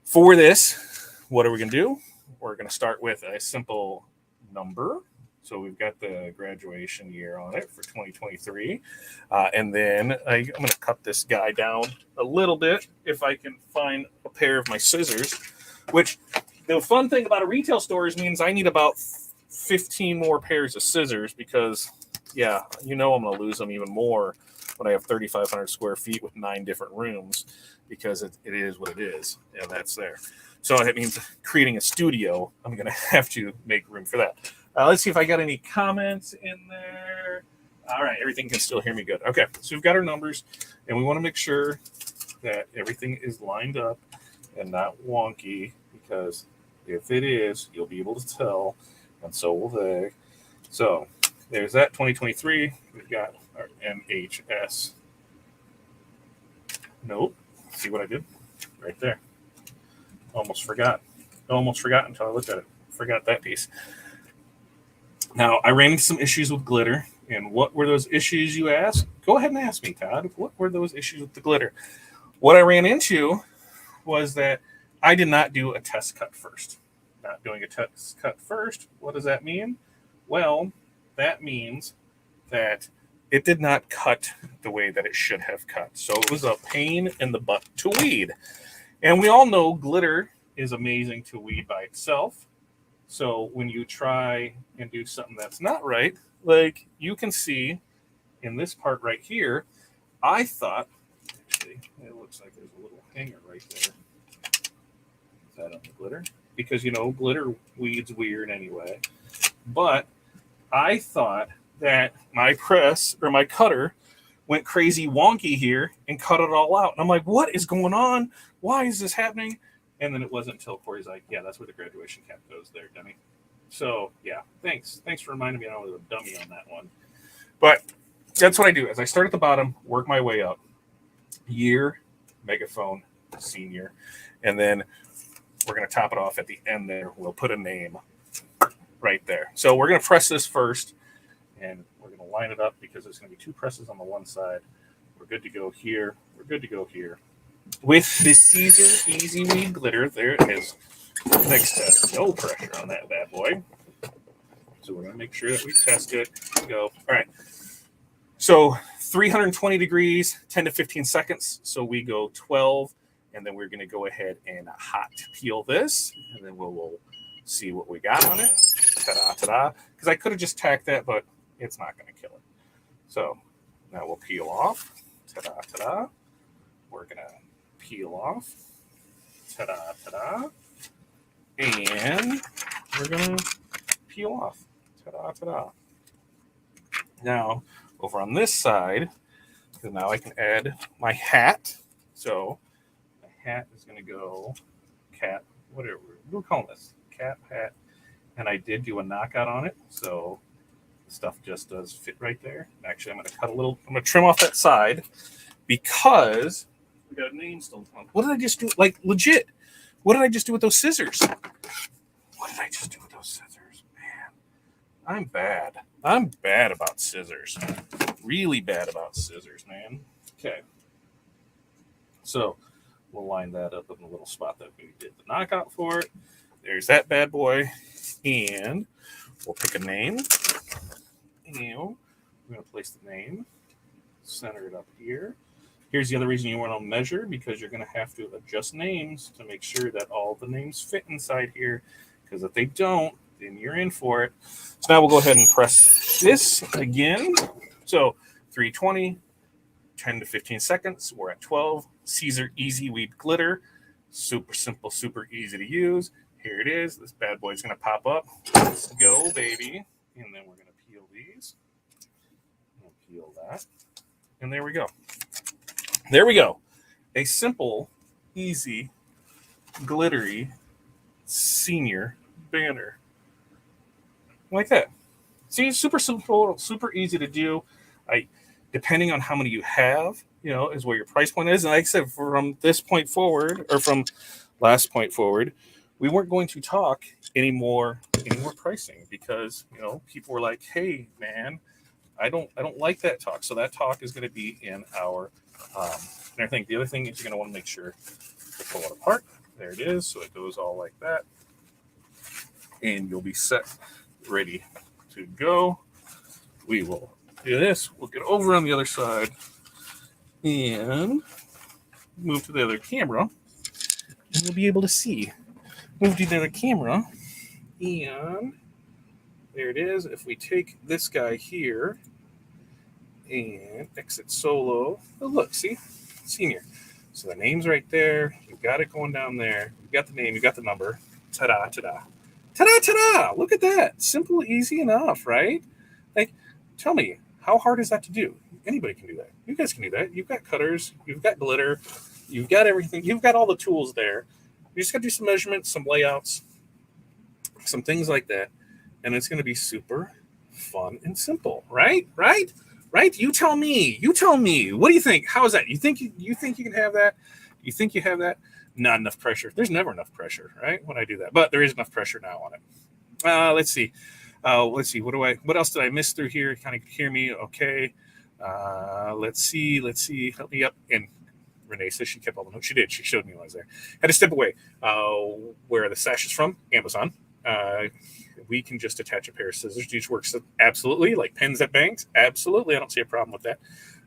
For this, what are we going to do? We're going to start with a simple number. So we've got the graduation year on it for 2023. And then I'm going to cut this guy down a little bit if I can find a pair of my scissors, which the fun thing about a retail store is means I need about 15 more pairs of scissors, because, yeah, I'm going to lose them even more when I have 3,500 square feet with 9 different rooms, because it is what it is, and that's there. So it means creating a studio, I'm going to have to make room for that. Let's see if I got any comments in there. All right, everything can still hear me good. Okay, so we've got our numbers, and we want to make sure that everything is lined up and not wonky, because if it is, you'll be able to tell, and so will they. So there's that 2023. We've got our MHS. Nope. See what I did? Right there. Almost forgot. Almost forgot until I looked at it. Forgot that piece. Now, I ran into some issues with glitter. And what were those issues, you ask? Go ahead and ask me, Todd. What were those issues with the glitter? What I ran into was that I did not do a test cut first. Not doing a test cut first, what does that mean? Well, that means that it did not cut the way that it should have cut. So it was a pain in the butt to weed. And we all know glitter is amazing to weed by itself. So when you try and do something that's not right, like you can see in this part right here, I thought, actually, it looks like there's a little hanger right there. Is that on the glitter? Because, you know, glitter weeds weird anyway. But I thought that my press or my cutter went crazy wonky here and cut it all out. And I'm like, what is going on? Why is this happening? And then it wasn't until Corey's like, yeah, that's where the graduation cap goes there, dummy. So, yeah, thanks. Thanks for reminding me I was a dummy on that one. But that's what I do. As I start at the bottom, work my way up. Year, megaphone, senior. And then we're going to top it off at the end there. We'll put a name right there. So we're going to press this first. And we're going to line it up because there's going to be 2 presses on the one side. We're good to go here. We're good to go here. With the Siser Easy Weed Glitter, there it is. Next test, no pressure on that bad boy. So we're going to make sure that we test it. Go. All right. So 320 degrees, 10 to 15 seconds. So we go 12, and then we're going to go ahead and hot peel this, and then we'll see what we got on it. Ta-da, ta-da. Because I could have just tacked that, but it's not going to kill it. So now we'll peel off. Ta-da, ta-da. We're going to peel off. Ta-da, ta-da. And we're going to peel off. Ta-da, ta-da. Now, over on this side, because now I can add my hat. So my hat is going to go cat, whatever. We'll call this cap hat. And I did do a knockout on it. So the stuff just does fit right there. Actually, I'm going to cut a little, I'm going to trim off that side because we got a name still on. What did I just do? Like, legit. What did I just do with those scissors? What did I just do with those scissors? Man, I'm bad. I'm bad about scissors. Really bad about scissors, man. Okay. So we'll line that up in the little spot that we did the knockout for it. There's that bad boy. And we'll pick a name. And we're going to place the name. Center it up here. Here's the other reason you want to measure, because you're going to have to adjust names to make sure that all the names fit inside here. Because if they don't, then you're in for it. So now we'll go ahead and press this again. So 320, 10 to 15 seconds. We're at 12. Siser Easy Weed Glitter. Super simple, super easy to use. Here it is. This bad boy's going to pop up. Let's go, baby. And then we're going to peel these. We'll peel that. And there we go. There we go. A simple, easy, glittery senior banner. Like that. See, super simple, super easy to do. Depending on how many you have, is where your price point is. And like I said, from this point forward, or from last point forward, we weren't going to talk any more pricing because, people were like, hey, man, I don't like that talk. So that talk is going to be in our and I think the other thing is you're going to want to make sure to pull it apart. There it is. So it goes all like that. And you'll be set, ready to go. We will do this. We'll get over on the other side and move to the other camera. And we'll be able to see. Move to the other camera. And there it is. If we take this guy here and exit solo. Oh, look, see? Senior. So the name's right there. You've got it going down there. You've got the name. You've got the number. Ta-da, ta-da. Ta-da, ta-da. Look at that. Simple, easy enough, right? Like, tell me, how hard is that to do? Anybody can do that. You guys can do that. You've got cutters. You've got glitter. You've got everything. You've got all the tools there. You just got to do some measurements, some layouts, some things like that. And it's going to be super fun and simple, right? Right? right? You tell me. You tell me. What do you think? How is that? You think you can have that? You think you have that? Not enough pressure. There's never enough pressure, right? When I do that, but there is enough pressure now on it. Let's see. Let's see. What else did I miss through here? Kind of hear me? Okay. Let's see. Help me up. And Renee says she kept all the notes. She did. She showed me when I was there. Had to step away. Where the sash is from? Amazon. We can just attach a pair of scissors to each works. Absolutely. Like pins at banks. Absolutely. I don't see a problem with that.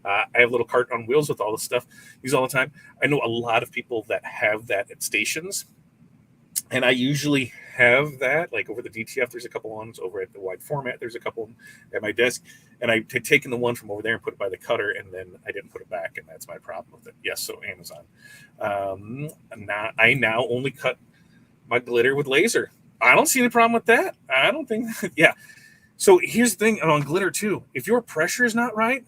I have a little cart on wheels with all this stuff. Use all the time. I know a lot of people that have that at stations. And I usually have that, like over the DTF, there's a couple ones. Over at the wide format, there's a couple at my desk. And I had taken the one from over there and put it by the cutter, and then I didn't put it back, and that's my problem with it. Yes, so Amazon. I now only cut my glitter with laser. I don't see any problem with that. I don't think, yeah. So here's the thing on glitter too. If your pressure is not right,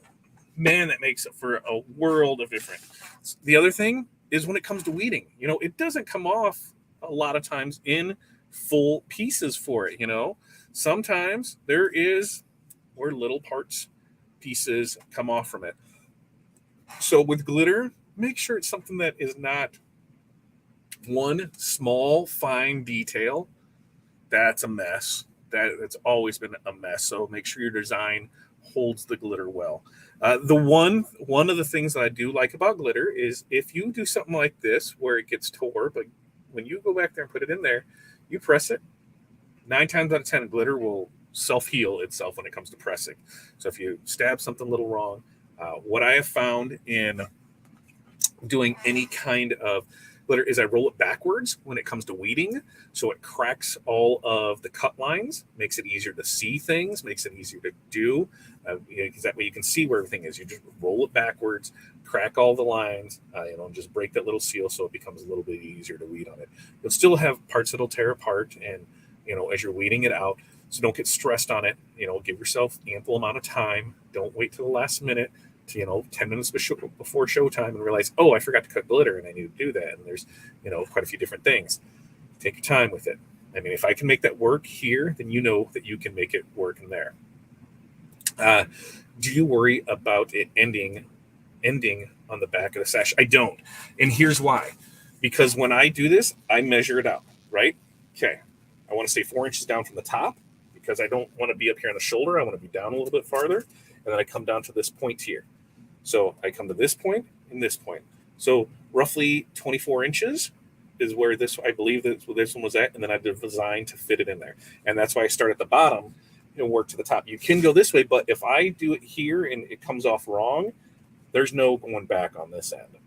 man, that makes it for a world of difference. The other thing is when it comes to weeding, it doesn't come off a lot of times in full pieces for it. Sometimes there is where little parts pieces come off from it. So with glitter, make sure it's something that is not one small fine detail. That's a mess. That's always been a mess. So make sure your design holds the glitter well. One of the things that I do like about glitter is if you do something like this where it gets tore, but when you go back there and put it in there, you press it, 9 times out of 10, glitter will self-heal itself when it comes to pressing. So if you stab something a little wrong, what I have found in doing any kind of glitter is I roll it backwards when it comes to weeding, so it cracks all of the cut lines, makes it easier to see things, makes it easier to do, because that way you can see where everything is. You just roll it backwards, crack all the lines, and just break that little seal so it becomes a little bit easier to weed on it. You'll still have parts that'll tear apart, and as you're weeding it out, so don't get stressed on it. Give yourself ample amount of time. Don't wait till the last minute to 10 minutes before showtime and realize, oh, I forgot to cut glitter and I need to do that, and there's quite a few different things. Take your time with it. I mean, if I can make that work here, then that you can make it work in there. Do you worry about it ending on the back of the sash? I don't, and here's why. Because when I do this, I measure it out, right? Okay, I want to stay 4 inches down from the top because I don't want to be up here on the shoulder. I want to be down a little bit farther, and then I come down to this point here. So I come to this point and this point. So roughly 24 inches is where I believe this one was at, and then I've designed to fit it in there. And that's why I start at the bottom and work to the top. You can go this way, but if I do it here and it comes off wrong, there's no going back on this end.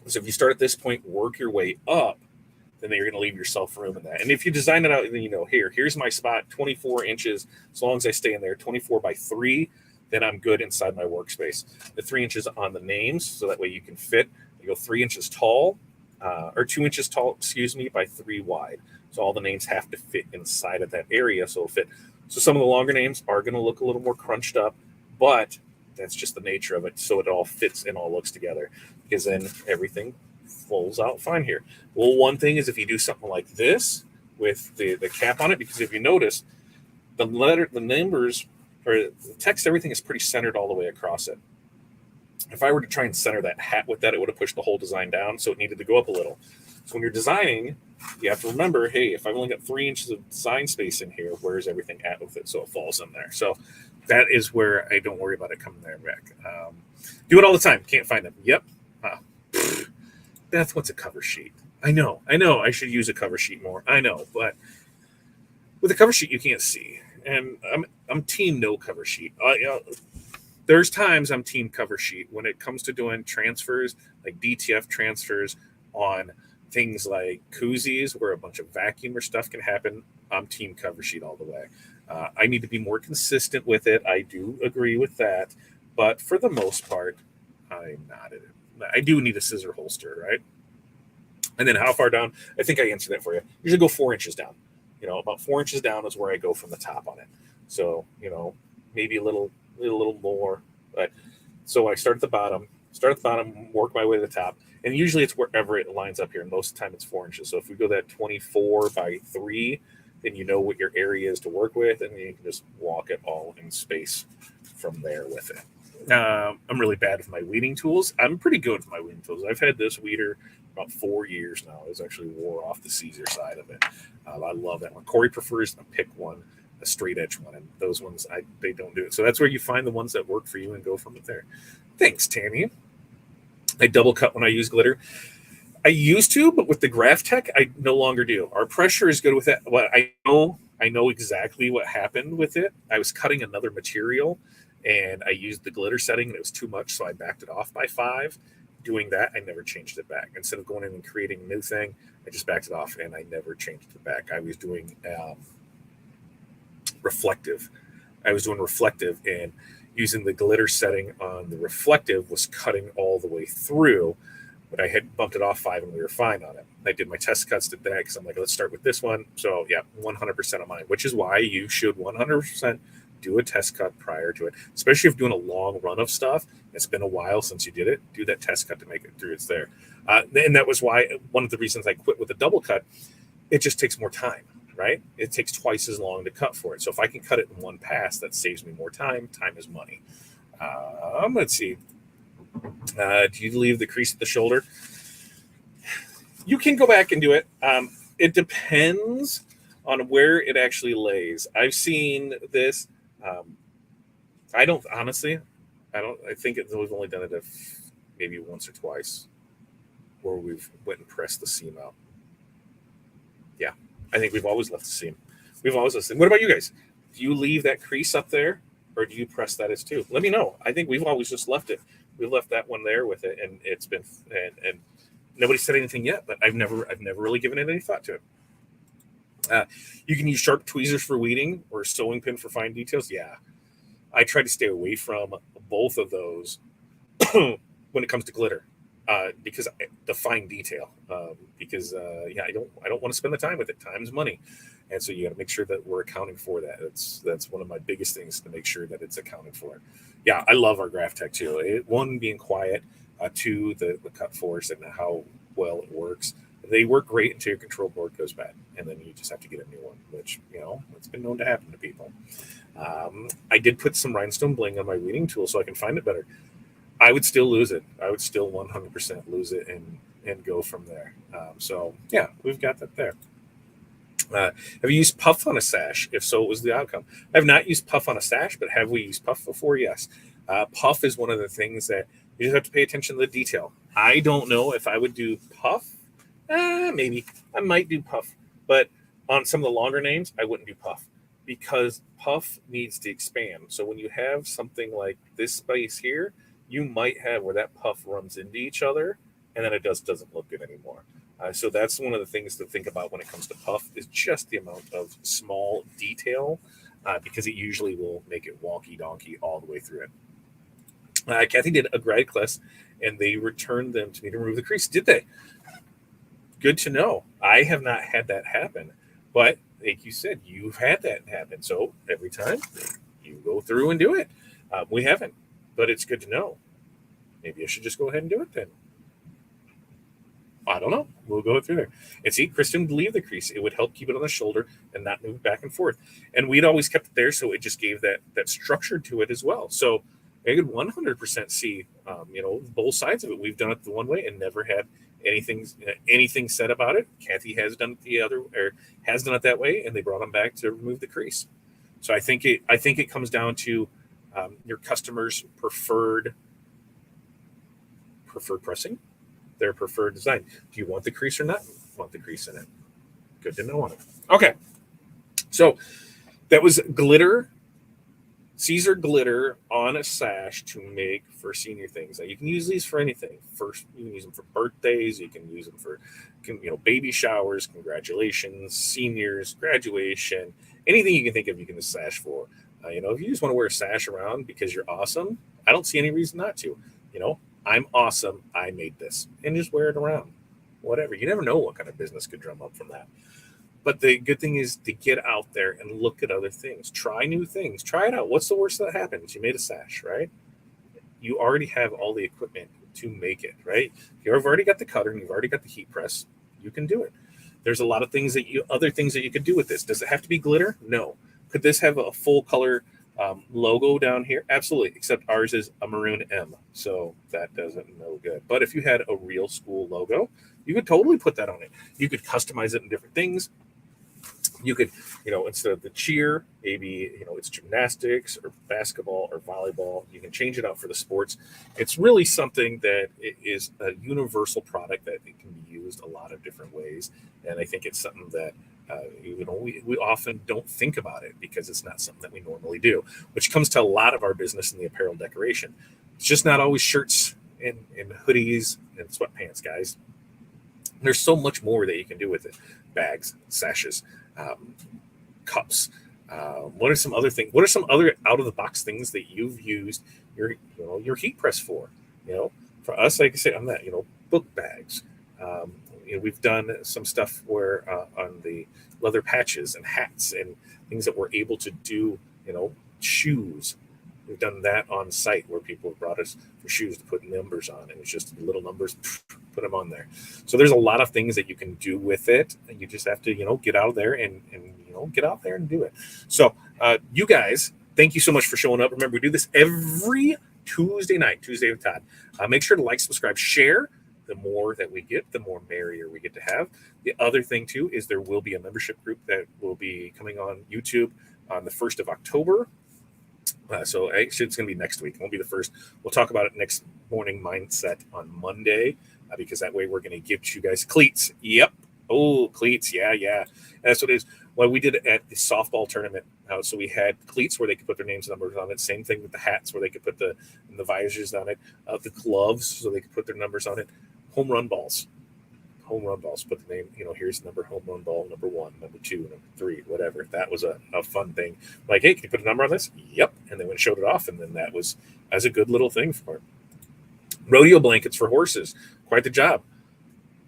So if you start at this point, work your way up, then you're going to leave yourself room in that. And if you design it out, then here's my spot, 24 inches. As long as I stay in there, 24 by 3, then I'm good inside my workspace. The 3 inches on the names, so that way you can fit. You go 3 inches tall, or 2 inches tall, by 3 wide. So all the names have to fit inside of that area, so it'll fit. So some of the longer names are going to look a little more crunched up, but that's just the nature of it. So it all fits and all looks together, because then everything folds out fine here. Well, one thing is if you do something like this with the cap on it, because if you notice, the numbers, or the text, everything is pretty centered all the way across it. If I were to try and center that hat with that, it would have pushed the whole design down, so it needed to go up a little. So when you're designing, you have to remember, hey, if I've only got 3 inches of design space in here, where's everything at with it, so it falls in there. So that is where I don't worry about it coming there back. Do it all the time. Can't find them. Yep. Beth, what's a cover sheet? I know. I should use a cover sheet more. I know, but with a cover sheet, you can't see. And I'm team no cover sheet. There's times I'm team cover sheet when it comes to doing transfers, like DTF transfers on things like koozies where a bunch of vacuum or stuff can happen. I'm team cover sheet all the way. I need to be more consistent with it. I do agree with that, but for the most part, I'm not in it. I do need a scissor holster, right? And then how far down? I think I answered that for you. Usually go 4 inches down. About 4 inches down is where I go from the top on it. So, maybe a little more. But so I start at the bottom, work my way to the top. And usually it's wherever it lines up here. And most of the time it's 4 inches. So if we go that 24 by 3, then you know what your area is to work with, and you can just walk it all in space from there with it. I'm really bad with my weeding tools. I'm pretty good with my weeding tools. I've had this weeder about 4 years now. It's actually wore off the Siser side of it. I love that one. Corey prefers a pick one, a straight edge one, and those ones they don't do it. So that's where you find the ones that work for you and go from there. Thanks, Tammy. I double cut when I use glitter. I used to, but with the Graph Tech, I no longer do. Our pressure is good with that. Well, I know exactly what happened with it. I was cutting another material, and I used the glitter setting, and it was too much, so I backed it off by 5. Doing that, I never changed it back. Instead of going in and creating a new thing, I just backed it off, and I never changed it back. I was doing reflective. And using the glitter setting on the reflective was cutting all the way through, but I had bumped it off 5 and we were fine on it. I did my test cuts, did that because I'm like, let's start with this one. So yeah, 100% of mine, which is why you should 100% do a test cut prior to it, especially if you're doing a long run of stuff. It's been a while since you did it. Do that test cut to make it through. It's there. And that was why one of the reasons I quit with the double cut. It just takes more time, right? It takes twice as long to cut for it. So if I can cut it in one pass, that saves me more time. Time is money. Let's see. Do you leave the crease at the shoulder? You can go back and do it. It depends on where it actually lays. I've seen this. I don't honestly. I think we've only done it maybe once or twice, where we've went and pressed the seam out. Yeah, I think we've always left the seam. We've always left the seam. What about you guys? Do you leave that crease up there, or do you press that as too? Let me know. I think we've always just left it. We left that one there with it, and it's been and nobody said anything yet. But I've never really given it any thought to it. You can use sharp tweezers for weeding or a sewing pin for fine details. Yeah, I try to stay away from both of those when it comes to glitter, because the fine detail. Because I don't want to spend the time with it. Time's money, and so you got to make sure that we're accounting for that. That's one of my biggest things, to make sure that it's accounted for. Yeah, I love our Graph Tech too. One, being quiet. Two, the cut force and how well it works. They work great until your control board goes bad, and then you just have to get a new one, which, it's been known to happen to people. I did put some rhinestone bling on my weeding tool so I can find it better. I would still lose it. I would still 100% lose it and go from there. So yeah, we've got that there. Have you used puff on a sash? If so, what was the outcome? I have not used puff on a sash, but have we used puff before? Yes. Puff is one of the things that you just have to pay attention to the detail. I don't know if I would do puff. Maybe I might do puff, but on some of the longer names, I wouldn't do puff, because puff needs to expand. So when you have something like this space here, you might have where that puff runs into each other, and then it doesn't look good anymore. So that's one of the things to think about when it comes to puff, is just the amount of small detail, because it usually will make it wonky donkey all the way through it. Kathy did a grad class, and they returned them to me to remove the crease. Did they? Good to know. I have not had that happen, but like you said, you've had that happen. So every time you go through and do it. We haven't, but it's good to know. Maybe I should just go ahead and do it then. I don't know. We'll go through there. And see, Kristen would leave the crease. It would help keep it on the shoulder and not move back and forth. And we'd always kept it there, so it just gave that structure to it as well. So I could 100% see, both sides of it. We've done it the one way and never had anything said about it. Kathy has done it has done it that way, and they brought them back to remove the crease. So I think it comes down to your customer's preferred pressing, their preferred design. Do you want the crease or not want the crease in it? Good to know on it. Okay, so that was glitter. Siser glitter on a sash to make for senior things. Now, you can use these for anything. First, you can use them for birthdays. You can use them for, baby showers, congratulations, seniors, graduation, anything you can think of. You can use sash for. If you just want to wear a sash around because you're awesome, I don't see any reason not to. I'm awesome. I made this, and just wear it around. Whatever. You never know what kind of business could drum up from that. But the good thing is to get out there and look at other things. Try new things. Try it out. What's the worst that happens? You made a sash, right? You already have all the equipment to make it, right? You've already got the cutter and you've already got the heat press. You can do it. There's a lot of things that other things that you could do with this. Does it have to be glitter? No. Could this have a full color logo down here? Absolutely, except ours is a maroon M, so that doesn't no good. But if you had a real school logo, you could totally put that on it. You could customize it in different things. You could, instead of the cheer, maybe, it's gymnastics or basketball or volleyball. You can change it out for the sports. It's really something that is a universal product that it can be used a lot of different ways. And I think it's something that, we often don't think about it because it's not something that we normally do, which comes to a lot of our business in the apparel decoration. It's just not always shirts and hoodies and sweatpants, guys. There's so much more that you can do with it. Bags, sashes, cups. What are some other things? What are some other out of the box things that you've used your heat press for? For us, like I said, on that, book bags. We've done some stuff where on the leather patches and hats and things that we're able to do. Shoes. We've done that on site where people have brought us for shoes to put numbers on, and it's just little numbers, put them on there. So there's a lot of things that you can do with it, and you just have to, get out there and get out there and do it. So you guys, thank you so much for showing up. Remember, we do this every Tuesday night, Tuesday with Todd. Make sure to like, subscribe, share. The more that we get, the more merrier we get to have. The other thing too is there will be a membership group that will be coming on YouTube on the 1st of October. So actually, it's going to be next week. It won't be the first. We'll talk about it next morning mindset on Monday because that way we're going to give you guys cleats. Yep. Oh, cleats. Yeah. And that's what it is. Well, we did it at the softball tournament. So we had cleats where they could put their names and numbers on it. Same thing with the hats where they could put the visors on it. The gloves so they could put their numbers on it. Home run balls. Put the name, here's number home run ball, number 1, number 2, number 3, whatever. That was a fun thing. Like, hey, can you put a number on this? Yep. And then we showed it off, and then that was as a good little thing for it. Rodeo blankets for horses. Quite the job.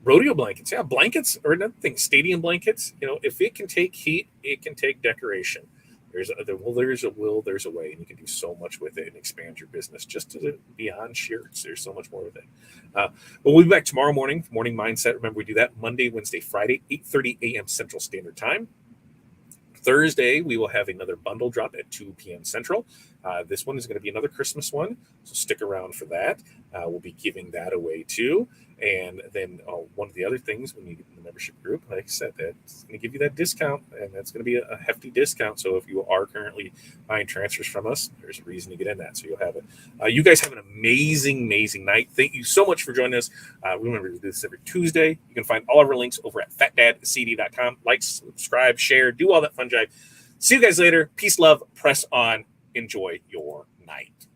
Rodeo blankets. Yeah, blankets or another thing. Stadium blankets. If it can take heat, it can take decoration. There's a will, there's a way, and you can do so much with it and expand your business just to beyond shirts. There's so much more with it. We'll be back tomorrow morning mindset. Remember, we do that Monday, Wednesday, Friday, 8:30 a.m. Central Standard Time. Thursday, we will have another bundle drop at 2 p.m. Central. This one is going to be another Christmas one, so stick around for that. We'll be giving that away too. And then one of the other things when you get in the membership group, like I said, that's going to give you that discount, and that's going to be a hefty discount. So if you are currently buying transfers from us, there's a reason to get in that, so you'll have it. You guys have an amazing night. Thank you so much for joining us. Remember to do this every Tuesday. You can find all of our links over at fatdadcd.com. Like, subscribe, share, do all that fun jive. See you guys later. Peace, love, press on. Enjoy your night.